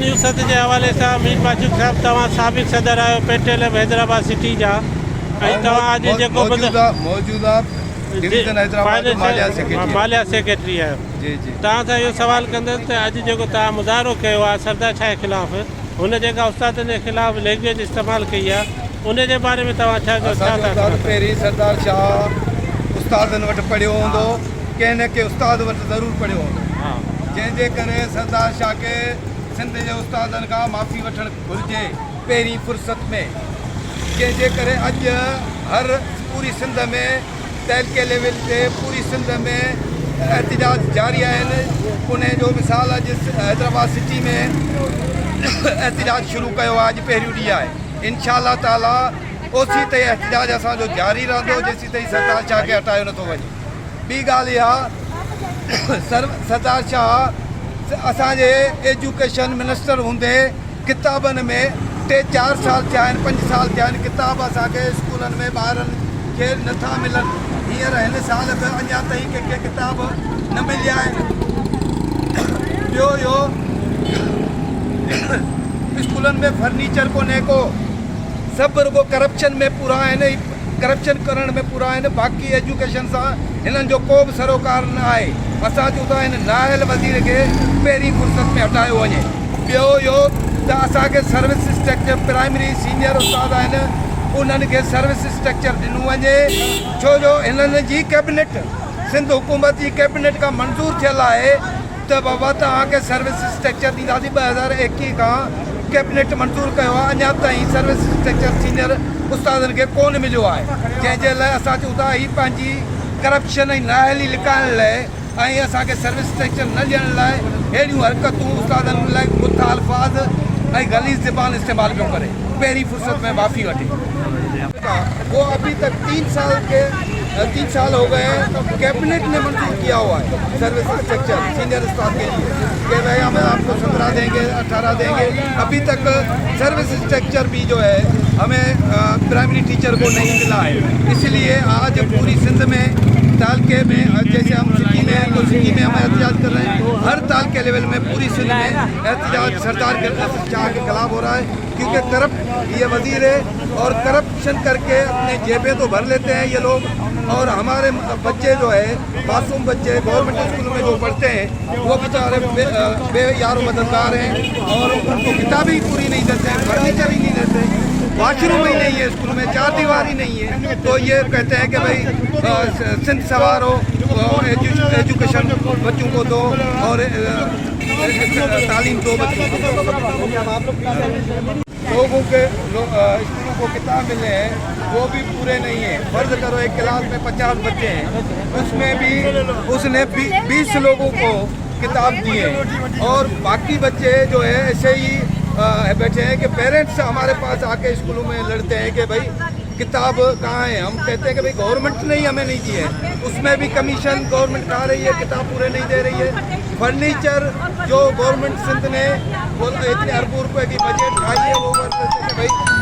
News जे हवाले से मीर माचुक साहब तव्हां साबिक़ सदर आहियो पेट्रोलियम हैदराबाद सिटी जा ऐं तव्हां अॼु जेको मौजूदा डिवीज़न हैदराबाद जो मालिया सेक्रेटरी आहियो। जी जी तव्हां सां इहो सवाल कंदुसि त अॼु जेको तव्हां मुज़ाहिरो कयो आहे सरदार शाह जे ख़िलाफ़ु हुन जेका उस्तादनि जे ख़िलाफ़ु लैंग्वेज इस्तेमालु कई आहे उन जे बारे में तव्हां छा पहिरीं सरदार शाह उस्तादनि वटि पढ़ियो हूंदो कंहिं न कंहिं उस्ताद वटि ज़रूरु पढ़ियो हूंदो जंहिंजे करे सरदार शाह खे सिंध जे उस्तादनि खां माफ़ी वठणु घुरिजे पहिरीं फुर्सत में जंहिंजे करे अॼु हर पूरी सिंध में तहलके लेवल ते पूरी सिंध में एहतजाज जारी आहिनि। उन जो मिसाल अॼु हैदराबाद सिटी में एहतजाज शुरू कयो आहे। अॼु पहिरियों ॾींहुं आहे। इंशाअल्लाह ताला ओसी ताईं एहतजाज असांजो जारी रहंदो जेसीं ताईं सरदार शाह खे हटायो नथो वञे। ॿी ॻाल्हि इहा सरदार शाह असांजे एजुकेशन मिनिस्टर हूंदे किताबनि में 3-4 साल थिया आहिनि 5 साल थिया आहिनि किताब असांखे स्कूलनि में ॿारनि खे नथा मिलनि। हींअर हिन साल बि अञा ताईं कंहिंखे किताब न मिलिया आहिनि। ॿियो इहो स्कूलनि में फर्नीचर कोन्हे को सभु रुगो करप्शन में पूरा आहिनि करप्शन करण में पूरा आहिनि। बाक़ी एजुकेशन सां हिननि जो को बि सरोकार न आहे। असां चवंदा आहिनि नाहिल वज़ीर खे पहिरीं फुर्सत में हटायो वञे। ॿियो इहो त असांखे सर्विस स्ट्रक्चर प्राइमरी सीनियर उस्ताद आहिनि उन्हनि खे सर्विस स्ट्रक्चर ॾिनो वञे छो जो हिननि जी कैबिनेट सिंध हुकूमत जी कैबिनेट खां मंज़ूर थियल आहे त बाबा तव्हांखे सर्विस स्ट्रक्चर ॾींदासीं। 2021 खां कैबिनेट मंज़ूर कयो आहे। अञा ताईं सर्विस स्ट्रक्चर सीनियर उस्तादनि खे कोन मिलियो आहे जंहिंजे लाइ असां चवंदा ही पंहिंजी करप्शन ऐं नाअहली लिकाइण लाइ ऐं असांखे सर्विस स्ट्रक्चर न ॾियण लाइ अहिड़ियूं हरकतूं उस्तादनि लाइ बुथा अल्फाज़ ऐं गलीज़ ज़बान इस्तेमालु पियो करे पहिरीं फुर्सत में माफ़ी वठी। वो अभी तक 3 साल हो गए हैं कैबिनेट ने मंजूर किया हुआ है सर्विस स्ट्रक्चर सीनियर स्टाफ के लिए कि भाई हम आपको 17 देंगे 18 देंगे। अभी तक सर्विस स्ट्रक्चर भी जो है हमें प्राइमरी टीचर को नहीं मिला है। इसलिए आज पूरी सिंध में तालके में जैसे हम सिटी में तो सिटी में हम एहतजाज कर रहे हैं। हर तालके लेवल में पूरी सिंध में एहतजाज सरदार के शाह के खिलाफ हो रहा है क्योंकि करप्ट ये वजीर है और करप्शन करके अपने जेबें तो भर लेते हैं ये लोग। और हमारे बच्चे जो है मासूम बच्चे गवर्नमेंट स्कूल में जो पढ़ते हैं वो बेचारे बेयारो मददगार हैं और उनको किताबें ही पूरी नहीं देते हैं फर्नीचर ही नहीं देते हैं वॉशरूम ही नहीं है स्कूल में 4 दीवार ही नहीं है। तो ये कहते हैं कि भाई सिंध सवार हो एजुकेशन बच्चों को दो और तालीम दो बच्चों को। लोगों के स्कूलों को किताब मिले हैं वो भी पूरे नहीं हैं। फर्ज करो एक क्लास में 50 बच्चे हैं उसमें भी उसने 20 लोगों को किताब दी है और बाकी बच्चे जो है ऐसे ही बैठे हैं कि पेरेंट्स हमारे पास आके स्कूलों में लड़ते हैं कि भाई किताब कहाँ है। हम कहते हैं कि भाई गवर्नमेंट ने ही हमें नहीं दी है उसमें भी कमीशन गवर्नमेंट खा रही है किताब पूरे नहीं दे रही है। फर्नीचर जो गवर्नमेंट सिंध ने इतने अरबों रुपए की बजट खाई है वो भाई